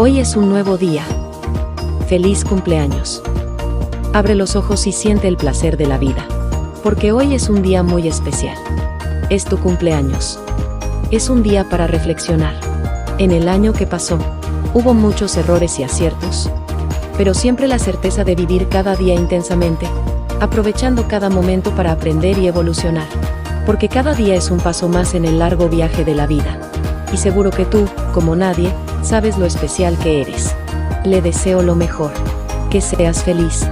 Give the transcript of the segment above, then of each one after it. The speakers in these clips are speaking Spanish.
Hoy es un nuevo día. Feliz cumpleaños. Abre los ojos y siente el placer de la vida. Porque hoy es un día muy especial. Es tu cumpleaños. Es un día para reflexionar. En el año que pasó, hubo muchos errores y aciertos. Pero siempre la certeza de vivir cada día intensamente, aprovechando cada momento para aprender y evolucionar. Porque cada día es un paso más en el largo viaje de la vida. Y seguro que tú, como nadie, sabes lo especial que eres. Le deseo lo mejor. Que seas feliz.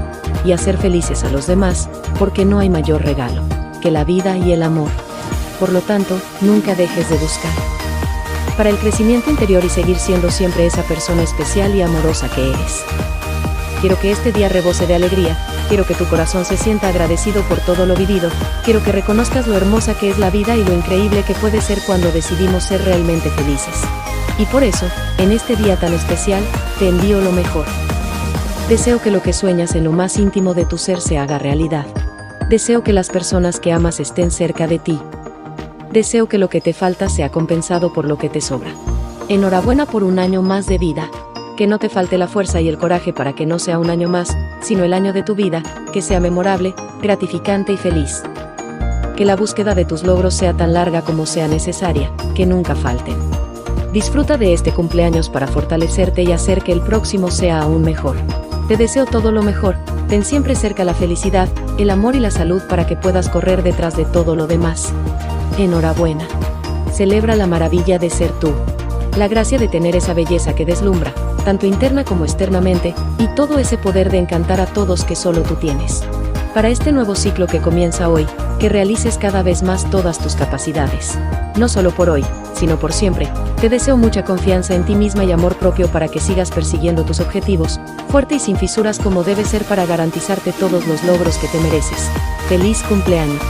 Y hacer felices a los demás, porque no hay mayor regalo que la vida y el amor. Por lo tanto, nunca dejes de buscar para el crecimiento interior y seguir siendo siempre esa persona especial y amorosa que eres. Quiero que este día rebose de alegría, quiero que tu corazón se sienta agradecido por todo lo vivido, quiero que reconozcas lo hermosa que es la vida y lo increíble que puede ser cuando decidimos ser realmente felices. Y por eso, en este día tan especial, te envío lo mejor. Deseo que lo que sueñas en lo más íntimo de tu ser se haga realidad. Deseo que las personas que amas estén cerca de ti. Deseo que lo que te falta sea compensado por lo que te sobra. Enhorabuena por un año más de vida. Que no te falte la fuerza y el coraje para que no sea un año más, sino el año de tu vida, que sea memorable, gratificante y feliz. Que la búsqueda de tus logros sea tan larga como sea necesaria, que nunca falten. Disfruta de este cumpleaños para fortalecerte y hacer que el próximo sea aún mejor. Te deseo todo lo mejor, ten siempre cerca la felicidad, el amor y la salud para que puedas correr detrás de todo lo demás. Enhorabuena. Celebra la maravilla de ser tú. La gracia de tener esa belleza que deslumbra, tanto interna como externamente, y todo ese poder de encantar a todos que solo tú tienes. Para este nuevo ciclo que comienza hoy, que realices cada vez más todas tus capacidades. No solo por hoy, sino por siempre. Te deseo mucha confianza en ti misma y amor propio para que sigas persiguiendo tus objetivos, fuerte y sin fisuras como debe ser para garantizarte todos los logros que te mereces. ¡Feliz cumpleaños!